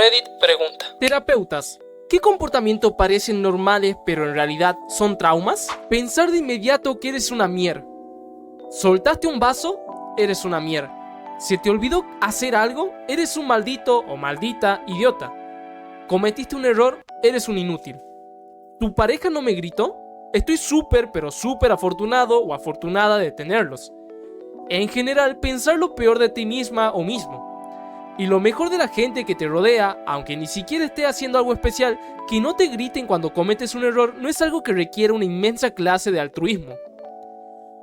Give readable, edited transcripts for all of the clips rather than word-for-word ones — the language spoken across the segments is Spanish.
Reddit pregunta: terapeutas, ¿qué comportamientos parecen normales pero en realidad son traumas? Pensar de inmediato que eres una mierda. ¿Soltaste un vaso? Eres una mierda. ¿Se te olvidó hacer algo? Eres un maldito o maldita idiota. ¿Cometiste un error? Eres un inútil. ¿Tu pareja no me gritó? Estoy súper pero súper afortunado o afortunada de tenerlos. En general, pensar lo peor de ti misma o mismo. Y lo mejor de la gente que te rodea, aunque ni siquiera esté haciendo algo especial, que no te griten cuando cometes un error no es algo que requiere una inmensa clase de altruismo.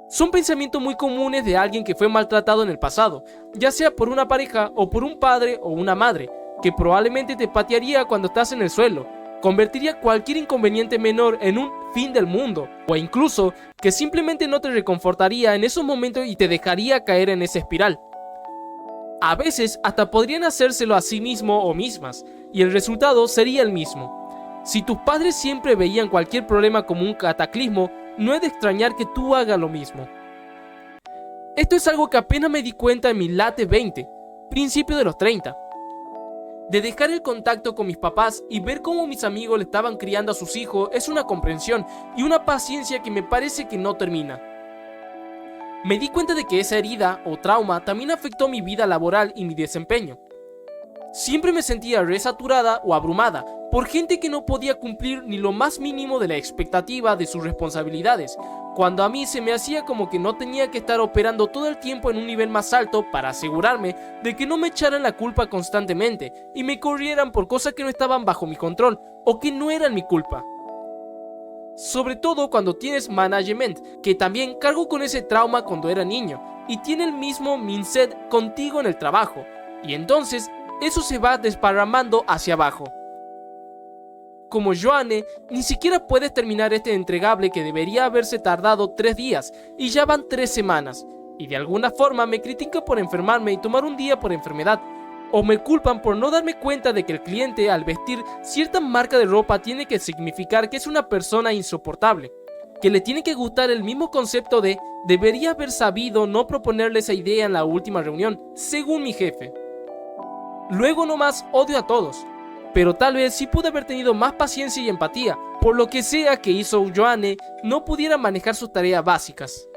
Son pensamientos muy comunes de alguien que fue maltratado en el pasado, ya sea por una pareja o por un padre o una madre, que probablemente te patearía cuando estás en el suelo, convertiría cualquier inconveniente menor en un fin del mundo, o incluso que simplemente no te reconfortaría en esos momentos y te dejaría caer en esa espiral. A veces hasta podrían hacérselo a sí mismo o mismas, y el resultado sería el mismo. Si tus padres siempre veían cualquier problema como un cataclismo, no es de extrañar que tú hagas lo mismo. Esto es algo que apenas me di cuenta en mi late 20, principio de los 30. De dejar el contacto con mis papás y ver cómo mis amigos le estaban criando a sus hijos es una comprensión y una paciencia que me parece que no termina. Me di cuenta de que esa herida o trauma también afectó mi vida laboral y mi desempeño. Siempre me sentía resaturada o abrumada por gente que no podía cumplir ni lo más mínimo de la expectativa de sus responsabilidades, cuando a mí se me hacía como que no tenía que estar operando todo el tiempo en un nivel más alto para asegurarme de que no me echaran la culpa constantemente y me corrieran por cosas que no estaban bajo mi control o que no eran mi culpa. Sobre todo cuando tienes management, que también cargo con ese trauma cuando era niño y tiene el mismo mindset contigo en el trabajo, y entonces eso se va desparramando hacia abajo. Como Joanne, ni siquiera puedes terminar este entregable que debería haberse tardado 3 días y ya van 3 semanas, y de alguna forma me critican por enfermarme y tomar un día por enfermedad, o me culpan por no darme cuenta de que el cliente al vestir cierta marca de ropa tiene que significar que es una persona insoportable, que le tiene que gustar el mismo concepto de debería haber sabido no proponerle esa idea en la última reunión, según mi jefe. Luego nomás odio a todos, pero tal vez sí pude haber tenido más paciencia y empatía, por lo que sea que hizo Joanne no pudiera manejar sus tareas básicas.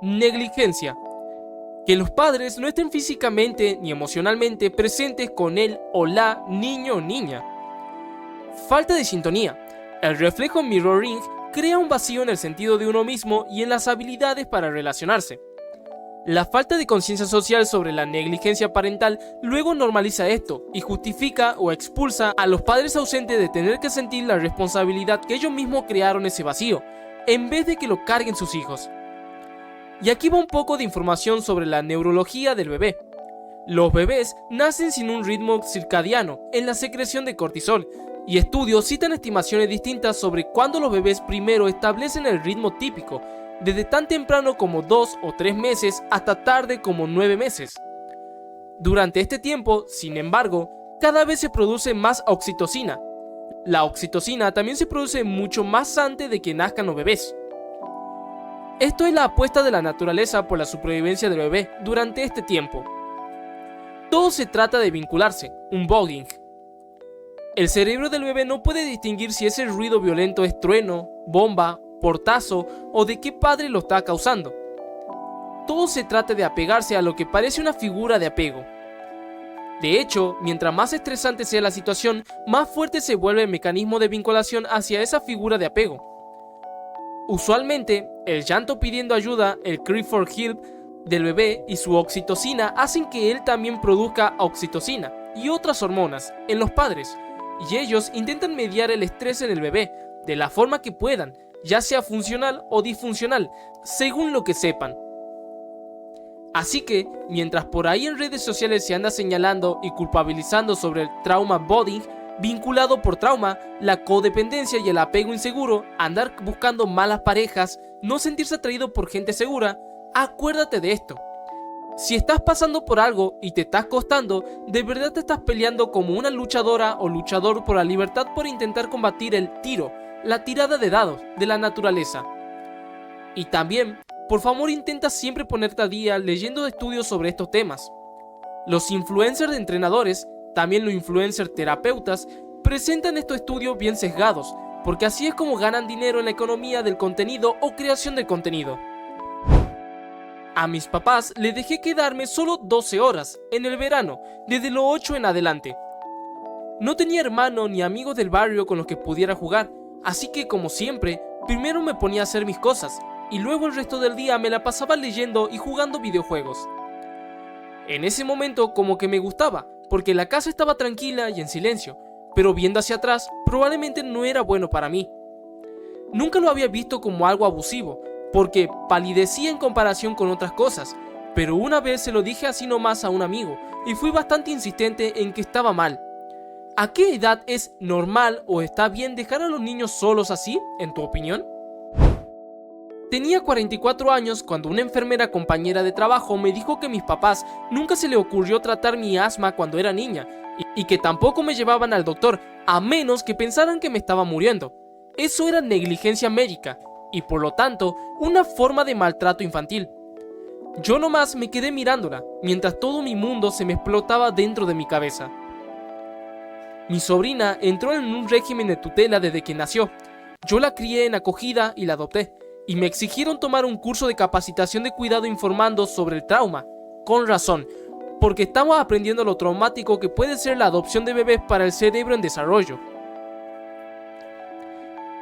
Negligencia. Que los padres no estén físicamente ni emocionalmente presentes con el o la niño o niña. Falta de sintonía. El reflejo mirroring crea un vacío en el sentido de uno mismo y en las habilidades para relacionarse. La falta de conciencia social sobre la negligencia parental luego normaliza esto y justifica o expulsa a los padres ausentes de tener que sentir la responsabilidad que ellos mismos crearon ese vacío, en vez de que lo carguen sus hijos. Y aquí va un poco de información sobre la neurología del bebé. Los bebés nacen sin un ritmo circadiano en la secreción de cortisol, y estudios citan estimaciones distintas sobre cuándo los bebés primero establecen el ritmo típico, desde tan temprano como 2 o 3 meses hasta tarde como 9 meses. Durante este tiempo, sin embargo, cada vez se produce más oxitocina. La oxitocina también se produce mucho más antes de que nazcan los bebés. Esto es la apuesta de la naturaleza por la supervivencia del bebé durante este tiempo. Todo se trata de vincularse, un bonding. El cerebro del bebé no puede distinguir si ese ruido violento es trueno, bomba, portazo o de qué padre lo está causando. Todo se trata de apegarse a lo que parece una figura de apego. De hecho, mientras más estresante sea la situación, más fuerte se vuelve el mecanismo de vinculación hacia esa figura de apego. Usualmente, el llanto pidiendo ayuda, el cry for help del bebé y su oxitocina hacen que él también produzca oxitocina y otras hormonas en los padres, y ellos intentan mediar el estrés en el bebé de la forma que puedan, ya sea funcional o disfuncional, según lo que sepan. Así que, mientras por ahí en redes sociales se anda señalando y culpabilizando sobre el trauma bonding, vinculado por trauma, la codependencia y el apego inseguro, andar buscando malas parejas, no sentirse atraído por gente segura, acuérdate de esto. Si estás pasando por algo y te estás costando, de verdad te estás peleando como una luchadora o luchador por la libertad por intentar combatir el tiro, la tirada de dados de la naturaleza. Y también, por favor intenta siempre ponerte al día leyendo estudios sobre estos temas. Los influencers de entrenadores también los influencers terapeutas, presentan estos estudios bien sesgados, porque así es como ganan dinero en la economía del contenido o creación de contenido. A mis papás les dejé quedarme solo 12 horas en el verano, desde los 8 en adelante. No tenía hermano ni amigos del barrio con los que pudiera jugar, así que como siempre, primero me ponía a hacer mis cosas, y luego el resto del día me la pasaba leyendo y jugando videojuegos. En ese momento como que me gustaba, porque la casa estaba tranquila y en silencio, pero viendo hacia atrás probablemente no era bueno para mí. Nunca lo había visto como algo abusivo, porque palidecía en comparación con otras cosas, pero una vez se lo dije así nomás a un amigo, y fui bastante insistente en que estaba mal. ¿A qué edad es normal o está bien dejar a los niños solos así, en tu opinión? Tenía 44 años cuando una enfermera compañera de trabajo me dijo que a mis papás nunca se le ocurrió tratar mi asma cuando era niña, y que tampoco me llevaban al doctor, a menos que pensaran que me estaba muriendo. Eso era negligencia médica, y por lo tanto, una forma de maltrato infantil. Yo nomás me quedé mirándola, mientras todo mi mundo se me explotaba dentro de mi cabeza. Mi sobrina entró en un régimen de tutela desde que nació. Yo la crié en acogida y la adopté, y me exigieron tomar un curso de capacitación de cuidado informando sobre el trauma. Con razón, porque estamos aprendiendo lo traumático que puede ser la adopción de bebés para el cerebro en desarrollo.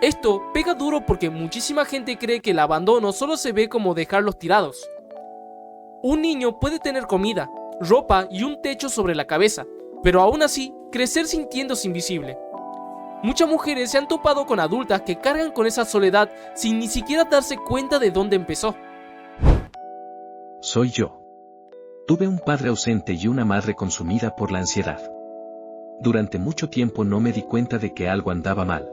Esto pega duro porque muchísima gente cree que el abandono solo se ve como dejarlos tirados. Un niño puede tener comida, ropa y un techo sobre la cabeza, pero aún así crecer sintiéndose invisible. Muchas mujeres se han topado con adultas que cargan con esa soledad sin ni siquiera darse cuenta de dónde empezó. Soy yo. Tuve un padre ausente y una madre consumida por la ansiedad. Durante mucho tiempo no me di cuenta de que algo andaba mal.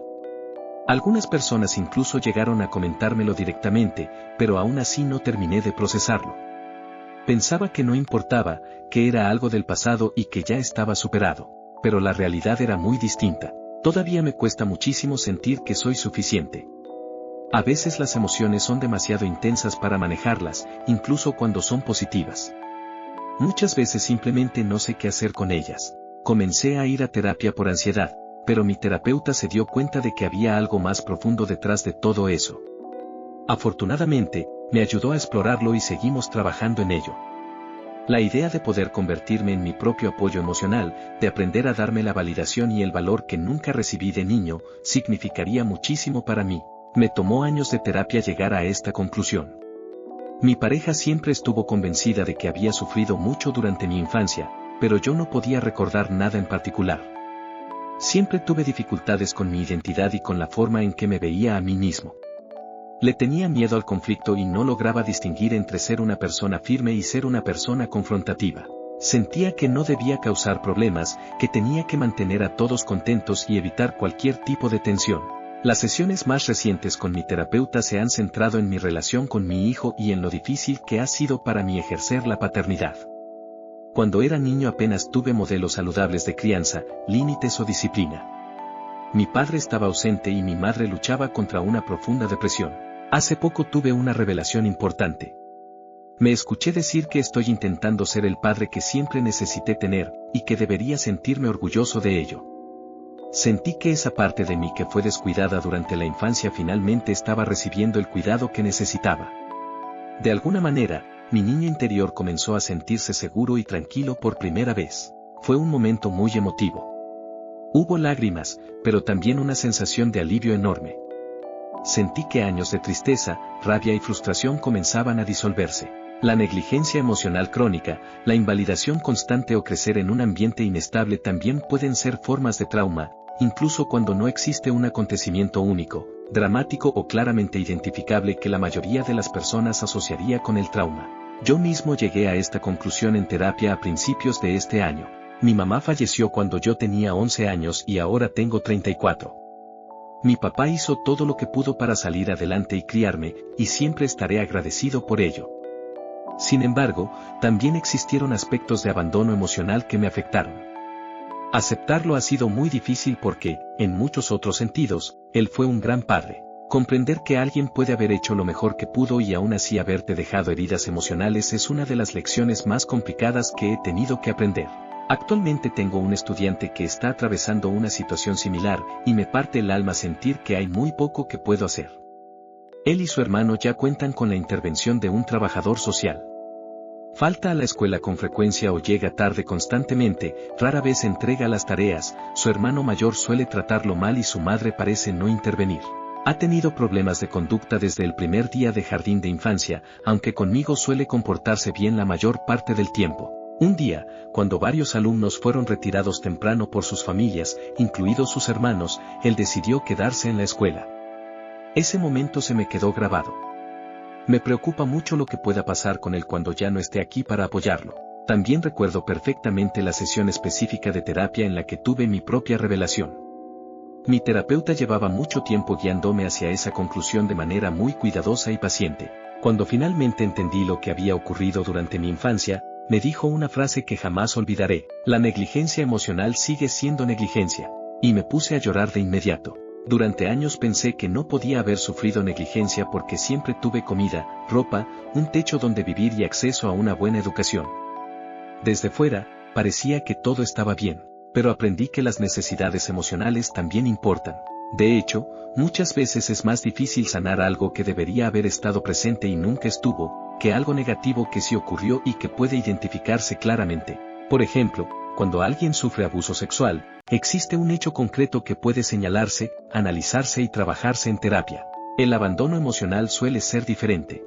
Algunas personas incluso llegaron a comentármelo directamente, pero aún así no terminé de procesarlo. Pensaba que no importaba, que era algo del pasado y que ya estaba superado, pero la realidad era muy distinta. Todavía me cuesta muchísimo sentir que soy suficiente. A veces las emociones son demasiado intensas para manejarlas, incluso cuando son positivas. Muchas veces simplemente no sé qué hacer con ellas. Comencé a ir a terapia por ansiedad, pero mi terapeuta se dio cuenta de que había algo más profundo detrás de todo eso. Afortunadamente, me ayudó a explorarlo y seguimos trabajando en ello. La idea de poder convertirme en mi propio apoyo emocional, de aprender a darme la validación y el valor que nunca recibí de niño, significaría muchísimo para mí. Me tomó años de terapia llegar a esta conclusión. Mi pareja siempre estuvo convencida de que había sufrido mucho durante mi infancia, pero yo no podía recordar nada en particular. Siempre tuve dificultades con mi identidad y con la forma en que me veía a mí mismo. Le tenía miedo al conflicto y no lograba distinguir entre ser una persona firme y ser una persona confrontativa. Sentía que no debía causar problemas, que tenía que mantener a todos contentos y evitar cualquier tipo de tensión. Las sesiones más recientes con mi terapeuta se han centrado en mi relación con mi hijo y en lo difícil que ha sido para mí ejercer la paternidad. Cuando era niño apenas tuve modelos saludables de crianza, límites o disciplina. Mi padre estaba ausente y mi madre luchaba contra una profunda depresión. Hace poco tuve una revelación importante. Me escuché decir que estoy intentando ser el padre que siempre necesité tener, y que debería sentirme orgulloso de ello. Sentí que esa parte de mí que fue descuidada durante la infancia finalmente estaba recibiendo el cuidado que necesitaba. De alguna manera, mi niño interior comenzó a sentirse seguro y tranquilo por primera vez. Fue un momento muy emotivo. Hubo lágrimas, pero también una sensación de alivio enorme. Sentí que años de tristeza, rabia y frustración comenzaban a disolverse. La negligencia emocional crónica, la invalidación constante o crecer en un ambiente inestable también pueden ser formas de trauma, incluso cuando no existe un acontecimiento único, dramático o claramente identificable que la mayoría de las personas asociaría con el trauma. Yo mismo llegué a esta conclusión en terapia a principios de este año. Mi mamá falleció cuando yo tenía 11 años y ahora tengo 34. Mi papá hizo todo lo que pudo para salir adelante y criarme, y siempre estaré agradecido por ello. Sin embargo, también existieron aspectos de abandono emocional que me afectaron. Aceptarlo ha sido muy difícil porque, en muchos otros sentidos, él fue un gran padre. Comprender que alguien puede haber hecho lo mejor que pudo y aún así haberte dejado heridas emocionales es una de las lecciones más complicadas que he tenido que aprender. Actualmente tengo un estudiante que está atravesando una situación similar y me parte el alma sentir que hay muy poco que puedo hacer. Él y su hermano ya cuentan con la intervención de un trabajador social. Falta a la escuela con frecuencia o llega tarde constantemente, rara vez entrega las tareas, su hermano mayor suele tratarlo mal y su madre parece no intervenir. Ha tenido problemas de conducta desde el primer día de jardín de infancia, aunque conmigo suele comportarse bien la mayor parte del tiempo. Un día, cuando varios alumnos fueron retirados temprano por sus familias, incluidos sus hermanos, él decidió quedarse en la escuela. Ese momento se me quedó grabado. Me preocupa mucho lo que pueda pasar con él cuando ya no esté aquí para apoyarlo. También recuerdo perfectamente la sesión específica de terapia en la que tuve mi propia revelación. Mi terapeuta llevaba mucho tiempo guiándome hacia esa conclusión de manera muy cuidadosa y paciente. Cuando finalmente entendí lo que había ocurrido durante mi infancia, me dijo una frase que jamás olvidaré: la negligencia emocional sigue siendo negligencia. Y me puse a llorar de inmediato. Durante años pensé que no podía haber sufrido negligencia porque siempre tuve comida, ropa, un techo donde vivir y acceso a una buena educación. Desde fuera, parecía que todo estaba bien, pero aprendí que las necesidades emocionales también importan. De hecho, muchas veces es más difícil sanar algo que debería haber estado presente y nunca estuvo, que algo negativo que sí ocurrió y que puede identificarse claramente. Por ejemplo, cuando alguien sufre abuso sexual, existe un hecho concreto que puede señalarse, analizarse y trabajarse en terapia. El abandono emocional suele ser diferente.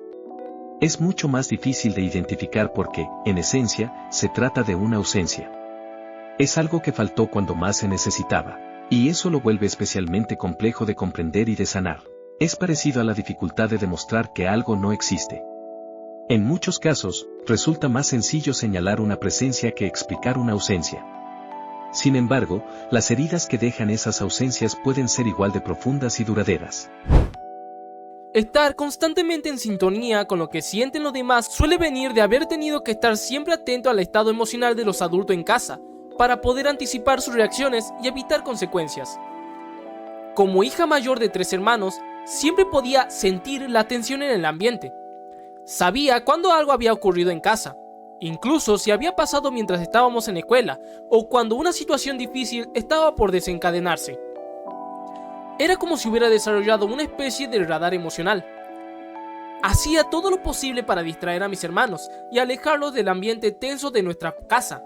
Es mucho más difícil de identificar porque, en esencia, se trata de una ausencia. Es algo que faltó cuando más se necesitaba. Y eso lo vuelve especialmente complejo de comprender y de sanar. Es parecido a la dificultad de demostrar que algo no existe. En muchos casos, resulta más sencillo señalar una presencia que explicar una ausencia. Sin embargo, las heridas que dejan esas ausencias pueden ser igual de profundas y duraderas. Estar constantemente en sintonía con lo que sienten los demás suele venir de haber tenido que estar siempre atento al estado emocional de los adultos en casa, para poder anticipar sus reacciones y evitar consecuencias. Como hija mayor de 3 hermanos, siempre podía sentir la tensión en el ambiente. Sabía cuando algo había ocurrido en casa, incluso si había pasado mientras estábamos en la escuela o cuando una situación difícil estaba por desencadenarse. Era como si hubiera desarrollado una especie de radar emocional. Hacía todo lo posible para distraer a mis hermanos y alejarlos del ambiente tenso de nuestra casa.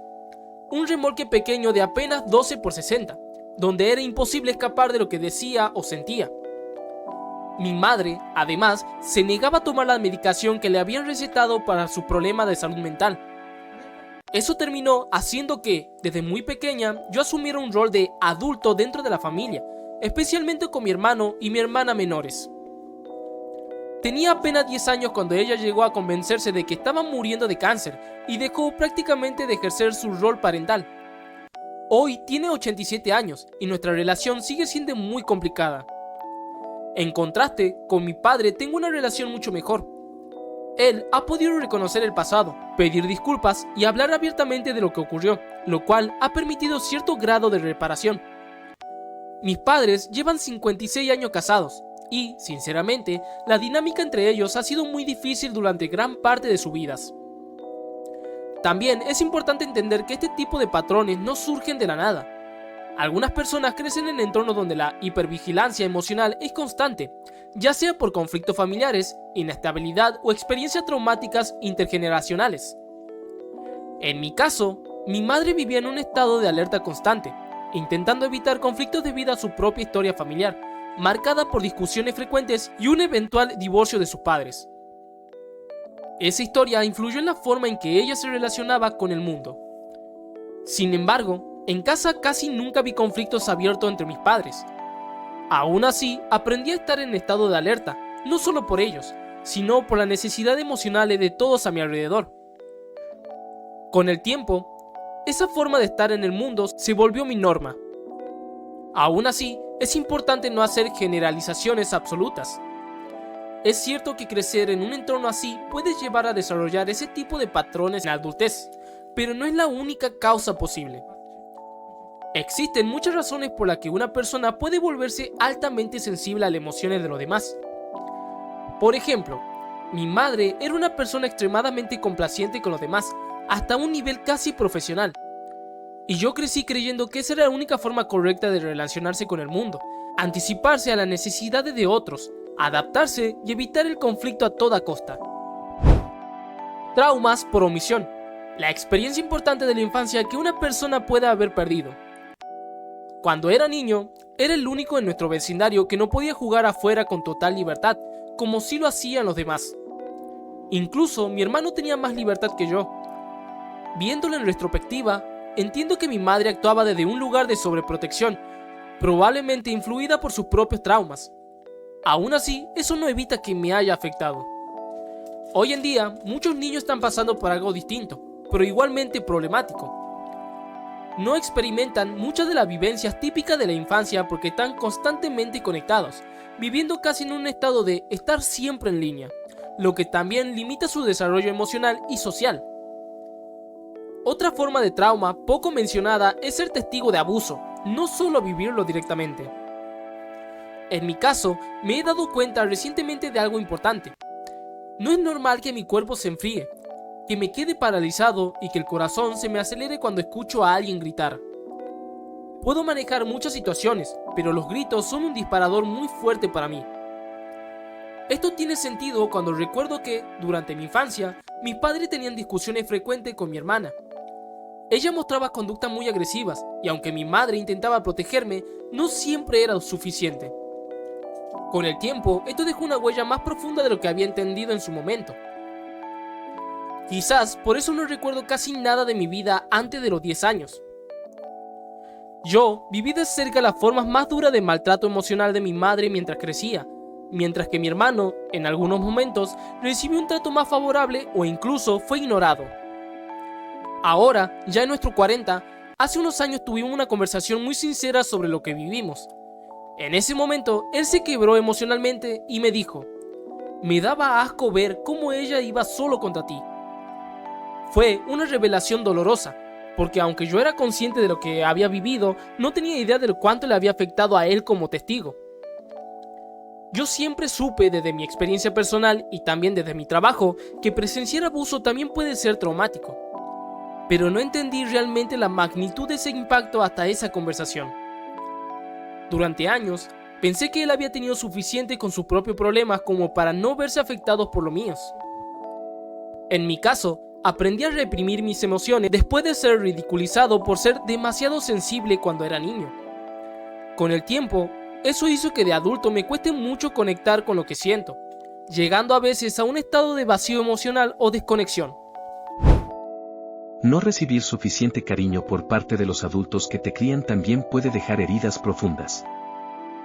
Un remolque pequeño de apenas 12 por 60, donde era imposible escapar de lo que decía o sentía. Mi madre, además, se negaba a tomar la medicación que le habían recetado para su problema de salud mental. Eso terminó haciendo que, desde muy pequeña, yo asumiera un rol de adulto dentro de la familia, especialmente con mi hermano y mi hermana menores. Tenía apenas 10 años cuando ella llegó a convencerse de que estaba muriendo de cáncer y dejó prácticamente de ejercer su rol parental. Hoy tiene 87 años y nuestra relación sigue siendo muy complicada. En contraste, con mi padre tengo una relación mucho mejor. Él ha podido reconocer el pasado, pedir disculpas y hablar abiertamente de lo que ocurrió, lo cual ha permitido cierto grado de reparación. Mis padres llevan 56 años casados y, sinceramente, la dinámica entre ellos ha sido muy difícil durante gran parte de sus vidas. También es importante entender que este tipo de patrones no surgen de la nada. Algunas personas crecen en entornos donde la hipervigilancia emocional es constante, ya sea por conflictos familiares, inestabilidad o experiencias traumáticas intergeneracionales. En mi caso, mi madre vivía en un estado de alerta constante, intentando evitar conflictos debido a su propia historia familiar, marcada por discusiones frecuentes y un eventual divorcio de sus padres. Esa historia influyó en la forma en que ella se relacionaba con el mundo. Sin embargo, en casa casi nunca vi conflictos abiertos entre mis padres. Aún así, aprendí a estar en estado de alerta, no solo por ellos, sino por las necesidades emocionales de todos a mi alrededor. Con el tiempo, esa forma de estar en el mundo se volvió mi norma. Aún así, es importante no hacer generalizaciones absolutas. Es cierto que crecer en un entorno así puede llevar a desarrollar ese tipo de patrones en la adultez, pero no es la única causa posible. Existen muchas razones por las que una persona puede volverse altamente sensible a las emociones de los demás. Por ejemplo, mi madre era una persona extremadamente complaciente con los demás, hasta un nivel casi profesional. Y yo crecí creyendo que esa era la única forma correcta de relacionarse con el mundo, anticiparse a las necesidades de otros, adaptarse y evitar el conflicto a toda costa. Traumas por omisión. La experiencia importante de la infancia que una persona puede haber perdido. Cuando era niño, era el único en nuestro vecindario que no podía jugar afuera con total libertad, como sí lo hacían los demás. Incluso mi hermano tenía más libertad que yo. Viéndolo en retrospectiva, entiendo que mi madre actuaba desde un lugar de sobreprotección, probablemente influida por sus propios traumas. Aún así, eso no evita que me haya afectado. Hoy en día, muchos niños están pasando por algo distinto, pero igualmente problemático. No experimentan muchas de las vivencias típicas de la infancia porque están constantemente conectados, viviendo casi en un estado de estar siempre en línea, lo que también limita su desarrollo emocional y social. Otra forma de trauma poco mencionada es ser testigo de abuso, no solo vivirlo directamente. En mi caso, me he dado cuenta recientemente de algo importante. No es normal que mi cuerpo se enfríe, que me quede paralizado y que el corazón se me acelere cuando escucho a alguien gritar. Puedo manejar muchas situaciones, pero los gritos son un disparador muy fuerte para mí. Esto tiene sentido cuando recuerdo que, durante mi infancia, mis padres tenían discusiones frecuentes con mi hermana. Ella mostraba conductas muy agresivas, y aunque mi madre intentaba protegerme, no siempre era suficiente. Con el tiempo, esto dejó una huella más profunda de lo que había entendido en su momento. Quizás por eso no recuerdo casi nada de mi vida antes de los 10 años. Yo viví de cerca las formas más duras de maltrato emocional de mi madre mientras crecía, mientras que mi hermano, en algunos momentos, recibió un trato más favorable o incluso fue ignorado. Ahora, ya en nuestros 40, hace unos años tuvimos una conversación muy sincera sobre lo que vivimos. En ese momento, él se quebró emocionalmente y me dijo: me daba asco ver cómo ella iba solo contra ti. Fue una revelación dolorosa, porque aunque yo era consciente de lo que había vivido, no tenía idea de cuánto le había afectado a él como testigo. Yo siempre supe desde mi experiencia personal y también desde mi trabajo que presenciar abuso también puede ser traumático, pero no entendí realmente la magnitud de ese impacto hasta esa conversación. Durante años, pensé que él había tenido suficiente con sus propios problemas como para no verse afectados por los míos. En mi caso, aprendí a reprimir mis emociones después de ser ridiculizado por ser demasiado sensible cuando era niño. Con el tiempo, eso hizo que de adulto me cueste mucho conectar con lo que siento, llegando a veces a un estado de vacío emocional o desconexión. No recibir suficiente cariño por parte de los adultos que te crían también puede dejar heridas profundas.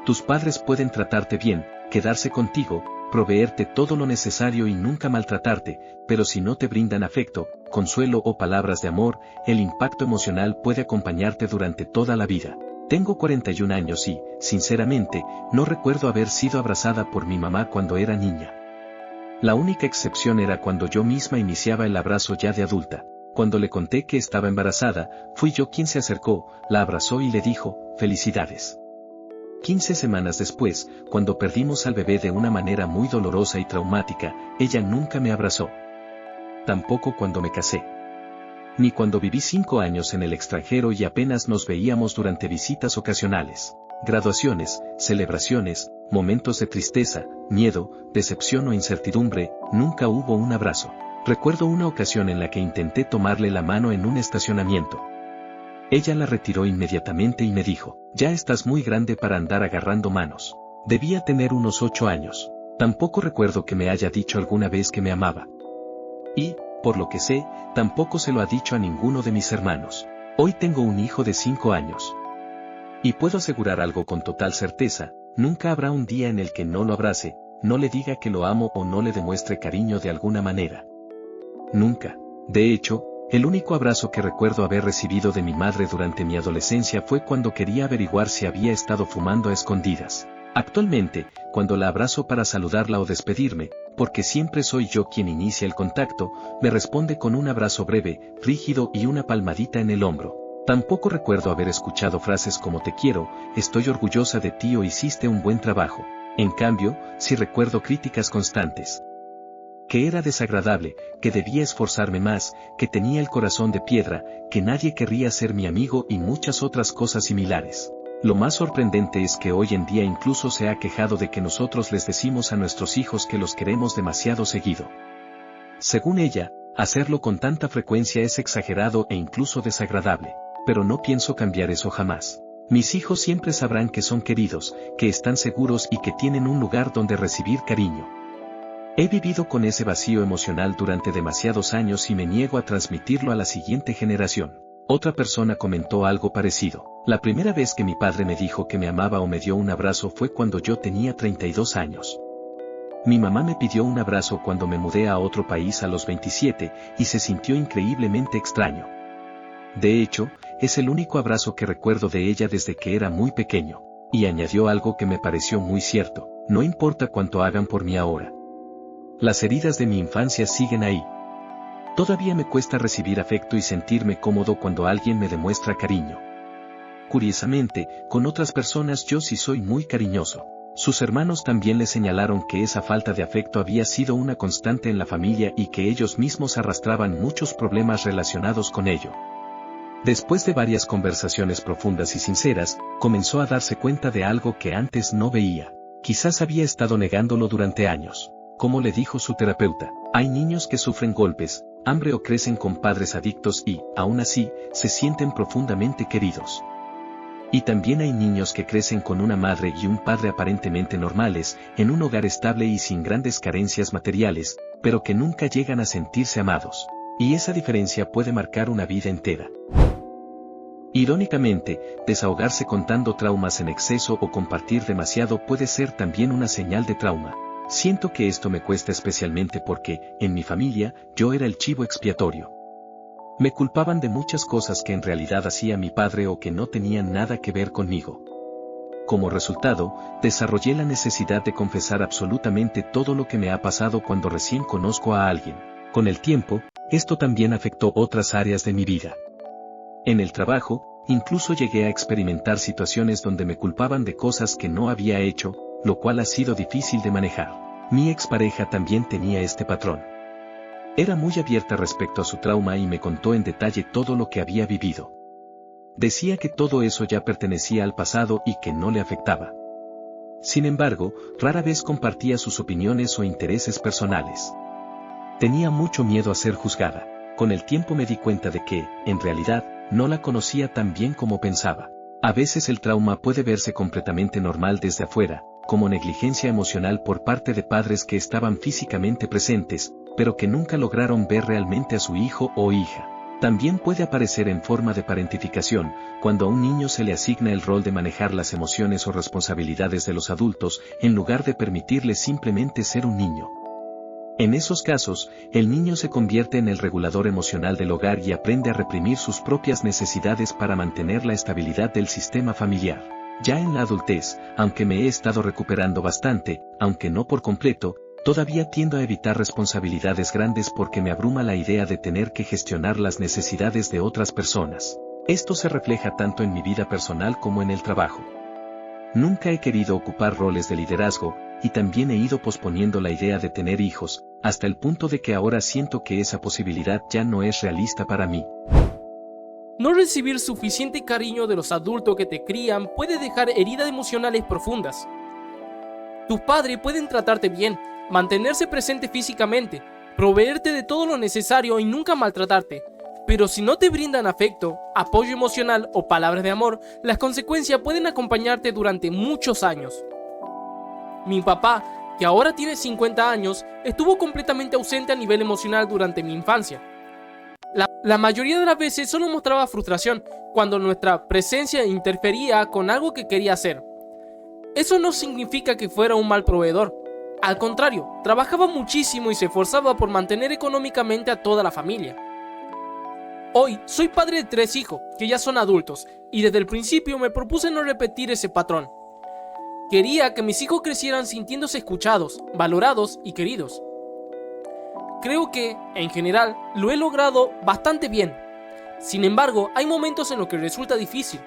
Tus padres pueden tratarte bien, quedarse contigo, proveerte todo lo necesario y nunca maltratarte, pero si no te brindan afecto, consuelo o palabras de amor, el impacto emocional puede acompañarte durante toda la vida. Tengo 41 años y, sinceramente, no recuerdo haber sido abrazada por mi mamá cuando era niña. La única excepción era cuando yo misma iniciaba el abrazo ya de adulta. Cuando le conté que estaba embarazada, fui yo quien se acercó, la abrazó y le dijo: felicidades. 15 semanas después, cuando perdimos al bebé de una manera muy dolorosa y traumática, ella nunca me abrazó. Tampoco cuando me casé. Ni cuando viví 5 años en el extranjero y apenas nos veíamos durante visitas ocasionales, graduaciones, celebraciones, momentos de tristeza, miedo, decepción o incertidumbre, nunca hubo un abrazo. Recuerdo una ocasión en la que intenté tomarle la mano en un estacionamiento. Ella la retiró inmediatamente y me dijo: ya estás muy grande para andar agarrando manos. Debía tener unos 8 años. Tampoco recuerdo que me haya dicho alguna vez que me amaba. Y, por lo que sé, tampoco se lo ha dicho a ninguno de mis hermanos. Hoy tengo un hijo de 5 años. Y puedo asegurar algo con total certeza: nunca habrá un día en el que no lo abrace, no le diga que lo amo o no le demuestre cariño de alguna manera. Nunca. De hecho, el único abrazo que recuerdo haber recibido de mi madre durante mi adolescencia fue cuando quería averiguar si había estado fumando a escondidas. Actualmente, cuando la abrazo para saludarla o despedirme, porque siempre soy yo quien inicia el contacto, me responde con un abrazo breve, rígido y una palmadita en el hombro. Tampoco recuerdo haber escuchado frases como te quiero, estoy orgullosa de ti o hiciste un buen trabajo. En cambio, sí recuerdo críticas constantes. que era desagradable, que debía esforzarme más, que tenía el corazón de piedra, que nadie querría ser mi amigo y muchas otras cosas similares. Lo más sorprendente es que hoy en día incluso se ha quejado de que nosotros les decimos a nuestros hijos que los queremos demasiado seguido. Según ella, hacerlo con tanta frecuencia es exagerado e incluso desagradable, pero no pienso cambiar eso jamás. Mis hijos siempre sabrán que son queridos, que están seguros y que tienen un lugar donde recibir cariño. He vivido con ese vacío emocional durante demasiados años y me niego a transmitirlo a la siguiente generación. Otra persona comentó algo parecido. La primera vez que mi padre me dijo que me amaba o me dio un abrazo fue cuando yo tenía 32 años. Mi mamá me pidió un abrazo cuando me mudé a otro país a los 27 y se sintió increíblemente extraño. De hecho, es el único abrazo que recuerdo de ella desde que era muy pequeño, y añadió algo que me pareció muy cierto: no importa cuánto hagan por mí ahora. Las heridas de mi infancia siguen ahí. Todavía me cuesta recibir afecto y sentirme cómodo cuando alguien me demuestra cariño. Curiosamente, con otras personas yo sí soy muy cariñoso. Sus hermanos también le señalaron que esa falta de afecto había sido una constante en la familia y que ellos mismos arrastraban muchos problemas relacionados con ello. Después de varias conversaciones profundas y sinceras, comenzó a darse cuenta de algo que antes no veía. Quizás había estado negándolo durante años. Como le dijo su terapeuta, hay niños que sufren golpes, hambre o crecen con padres adictos y, aún así, se sienten profundamente queridos. Y también hay niños que crecen con una madre y un padre aparentemente normales, en un hogar estable y sin grandes carencias materiales, pero que nunca llegan a sentirse amados. Y esa diferencia puede marcar una vida entera. Irónicamente, desahogarse contando traumas en exceso o compartir demasiado puede ser también una señal de trauma. Siento que esto me cuesta especialmente porque, en mi familia, yo era el chivo expiatorio. Me culpaban de muchas cosas que en realidad hacía mi padre o que no tenían nada que ver conmigo. Como resultado, desarrollé la necesidad de confesar absolutamente todo lo que me ha pasado cuando recién conozco a alguien. Con el tiempo, esto también afectó otras áreas de mi vida. En el trabajo, incluso llegué a experimentar situaciones donde me culpaban de cosas que no había hecho, lo cual ha sido difícil de manejar. Mi expareja también tenía este patrón. Era muy abierta respecto a su trauma y me contó en detalle todo lo que había vivido. Decía que todo eso ya pertenecía al pasado y que no le afectaba. Sin embargo, rara vez compartía sus opiniones o intereses personales. Tenía mucho miedo a ser juzgada. Con el tiempo me di cuenta de que, en realidad, no la conocía tan bien como pensaba. A veces el trauma puede verse completamente normal desde afuera, como negligencia emocional por parte de padres que estaban físicamente presentes, pero que nunca lograron ver realmente a su hijo o hija. También puede aparecer en forma de parentificación, cuando a un niño se le asigna el rol de manejar las emociones o responsabilidades de los adultos, en lugar de permitirle simplemente ser un niño. En esos casos, el niño se convierte en el regulador emocional del hogar y aprende a reprimir sus propias necesidades para mantener la estabilidad del sistema familiar. Ya en la adultez, aunque me he estado recuperando bastante, aunque no por completo, todavía tiendo a evitar responsabilidades grandes porque me abruma la idea de tener que gestionar las necesidades de otras personas. Esto se refleja tanto en mi vida personal como en el trabajo. Nunca he querido ocupar roles de liderazgo, y también he ido posponiendo la idea de tener hijos, hasta el punto de que ahora siento que esa posibilidad ya no es realista para mí. No recibir suficiente cariño de los adultos que te crían puede dejar heridas emocionales profundas. Tus padres pueden tratarte bien, mantenerse presente físicamente, proveerte de todo lo necesario y nunca maltratarte. Pero si no te brindan afecto, apoyo emocional o palabras de amor, las consecuencias pueden acompañarte durante muchos años. Mi papá, que ahora tiene 50 años, estuvo completamente ausente a nivel emocional durante mi infancia. La mayoría de las veces solo mostraba frustración cuando nuestra presencia interfería con algo que quería hacer. Eso no significa que fuera un mal proveedor. Al contrario, trabajaba muchísimo y se esforzaba por mantener económicamente a toda la familia. Hoy soy padre de 3 hijos, que ya son adultos, y desde el principio me propuse no repetir ese patrón. Quería que mis hijos crecieran sintiéndose escuchados, valorados y queridos. Creo que, en general, lo he logrado bastante bien. Sin embargo, hay momentos en los que resulta difícil.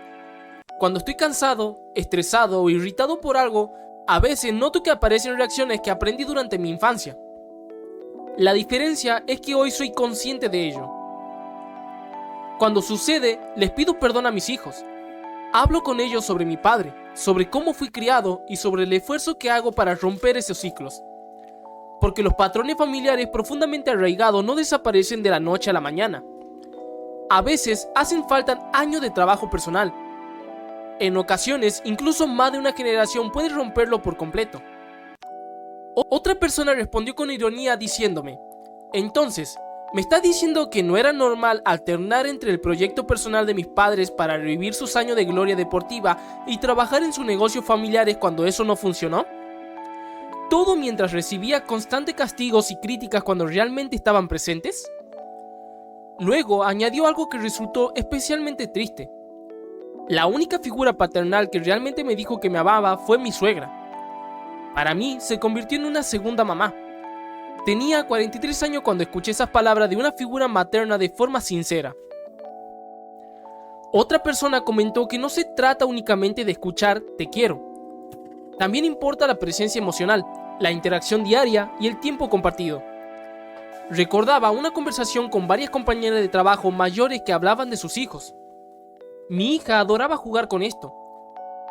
Cuando estoy cansado, estresado o irritado por algo, a veces noto que aparecen reacciones que aprendí durante mi infancia. La diferencia es que hoy soy consciente de ello. Cuando sucede, les pido perdón a mis hijos. Hablo con ellos sobre mi padre, sobre cómo fui criado y sobre el esfuerzo que hago para romper esos ciclos. Porque los patrones familiares profundamente arraigados no desaparecen de la noche a la mañana. A veces hacen falta años de trabajo personal. En ocasiones, incluso más de una generación puede romperlo por completo. Otra persona respondió con ironía diciéndome: entonces, ¿me estás diciendo que no era normal alternar entre el proyecto personal de mis padres para revivir sus años de gloria deportiva y trabajar en sus negocios familiares cuando eso no funcionó? ¿Todo mientras recibía constantes castigos y críticas cuando realmente estaban presentes? Luego añadió algo que resultó especialmente triste. La única figura paternal que realmente me dijo que me amaba fue mi suegra. Para mí se convirtió en una segunda mamá. Tenía 43 años cuando escuché esas palabras de una figura materna de forma sincera. Otra persona comentó que no se trata únicamente de escuchar "te quiero". También importa la presencia emocional, la interacción diaria y el tiempo compartido. Recordaba una conversación con varias compañeras de trabajo mayores que hablaban de sus hijos. Mi hija adoraba jugar con esto.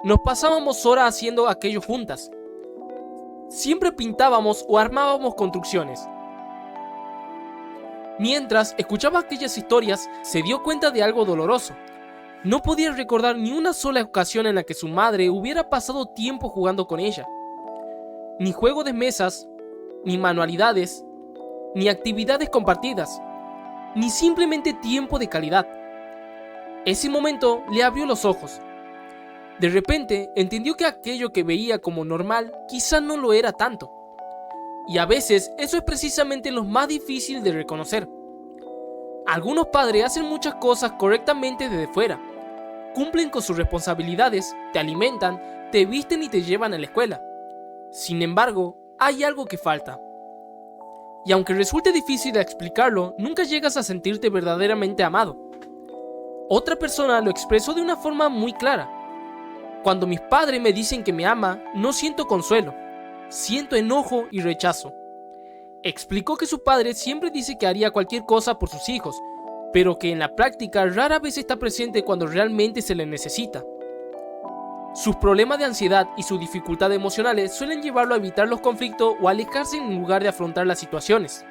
Nos pasábamos horas haciendo aquello juntas. Siempre pintábamos o armábamos construcciones. Mientras escuchaba aquellas historias, se dio cuenta de algo doloroso. No podía recordar ni una sola ocasión en la que su madre hubiera pasado tiempo jugando con ella. Ni juegos de mesas, ni manualidades, ni actividades compartidas, ni simplemente tiempo de calidad. Ese momento le abrió los ojos. De repente entendió que aquello que veía como normal quizá no lo era tanto. Y a veces eso es precisamente lo más difícil de reconocer. Algunos padres hacen muchas cosas correctamente desde fuera. Cumplen con sus responsabilidades, te alimentan, te visten y te llevan a la escuela. Sin embargo, hay algo que falta. Y aunque resulte difícil de explicarlo, nunca llegas a sentirte verdaderamente amado. Otra persona lo expresó de una forma muy clara. Cuando mis padres me dicen que me ama, no siento consuelo, siento enojo y rechazo. Explicó que su padre siempre dice que haría cualquier cosa por sus hijos, pero que en la práctica rara vez está presente cuando realmente se le necesita. Sus problemas de ansiedad y sus dificultades emocionales suelen llevarlo a evitar los conflictos o a alejarse en lugar de afrontar las situaciones.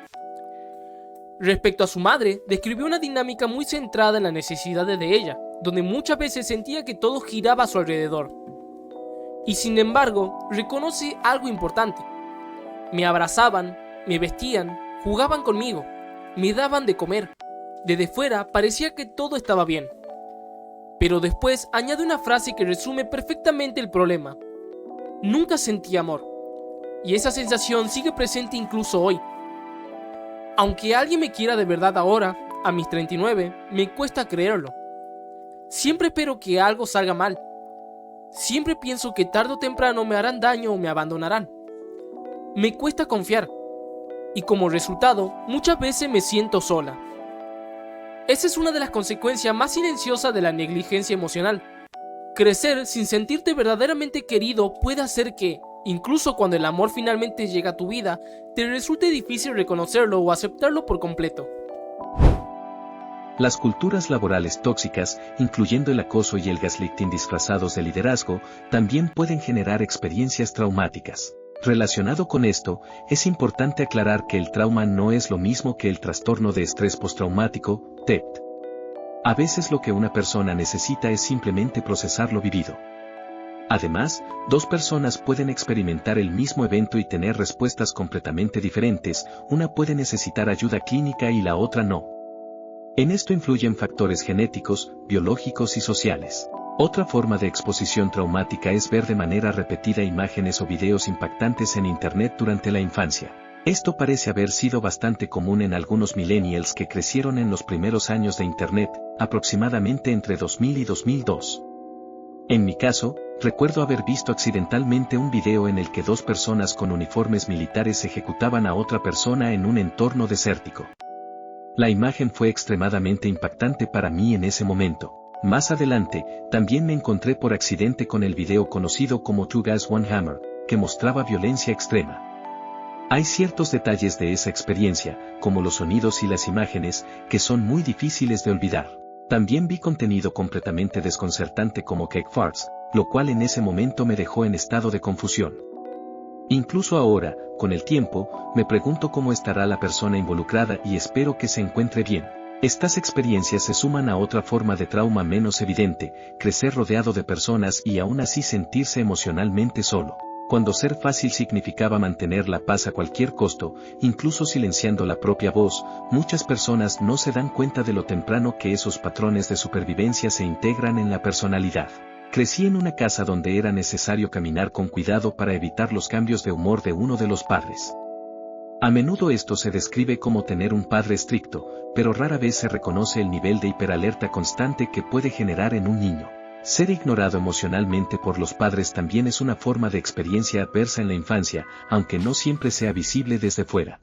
Respecto a su madre, describió una dinámica muy centrada en las necesidades de ella, donde muchas veces sentía que todo giraba a su alrededor. Y sin embargo, reconoce algo importante. Me abrazaban, me vestían, jugaban conmigo, me daban de comer. Desde fuera parecía que todo estaba bien. Pero después añade una frase que resume perfectamente el problema. Nunca sentí amor. Y esa sensación sigue presente incluso hoy. Aunque alguien me quiera de verdad ahora, a mis 39, me cuesta creerlo. Siempre espero que algo salga mal. Siempre pienso que tarde o temprano me harán daño o me abandonarán. Me cuesta confiar. Y como resultado, muchas veces me siento sola. Esa es una de las consecuencias más silenciosas de la negligencia emocional. Crecer sin sentirte verdaderamente querido puede hacer que, incluso cuando el amor finalmente llega a tu vida, te resulte difícil reconocerlo o aceptarlo por completo. Las culturas laborales tóxicas, incluyendo el acoso y el gaslighting disfrazados de liderazgo, también pueden generar experiencias traumáticas. Relacionado con esto, es importante aclarar que el trauma no es lo mismo que el trastorno de estrés postraumático, TEPT. A veces lo que una persona necesita es simplemente procesar lo vivido. Además, dos personas pueden experimentar el mismo evento y tener respuestas completamente diferentes, una puede necesitar ayuda clínica y la otra no. En esto influyen factores genéticos, biológicos y sociales. Otra forma de exposición traumática es ver de manera repetida imágenes o videos impactantes en Internet durante la infancia. Esto parece haber sido bastante común en algunos millennials que crecieron en los primeros años de Internet, aproximadamente entre 2000 y 2002. En mi caso, recuerdo haber visto accidentalmente un video en el que dos personas con uniformes militares ejecutaban a otra persona en un entorno desértico. La imagen fue extremadamente impactante para mí en ese momento. Más adelante, también me encontré por accidente con el video conocido como Two Guys One Hammer, que mostraba violencia extrema. Hay ciertos detalles de esa experiencia, como los sonidos y las imágenes, que son muy difíciles de olvidar. También vi contenido completamente desconcertante como cake farts, lo cual en ese momento me dejó en estado de confusión. Incluso ahora, con el tiempo, me pregunto cómo estará la persona involucrada y espero que se encuentre bien. Estas experiencias se suman a otra forma de trauma menos evidente, crecer rodeado de personas y aún así sentirse emocionalmente solo. Cuando ser fácil significaba mantener la paz a cualquier costo, incluso silenciando la propia voz, muchas personas no se dan cuenta de lo temprano que esos patrones de supervivencia se integran en la personalidad. Crecí en una casa donde era necesario caminar con cuidado para evitar los cambios de humor de uno de los padres. A menudo esto se describe como tener un padre estricto, pero rara vez se reconoce el nivel de hiperalerta constante que puede generar en un niño. Ser ignorado emocionalmente por los padres también es una forma de experiencia adversa en la infancia, aunque no siempre sea visible desde fuera.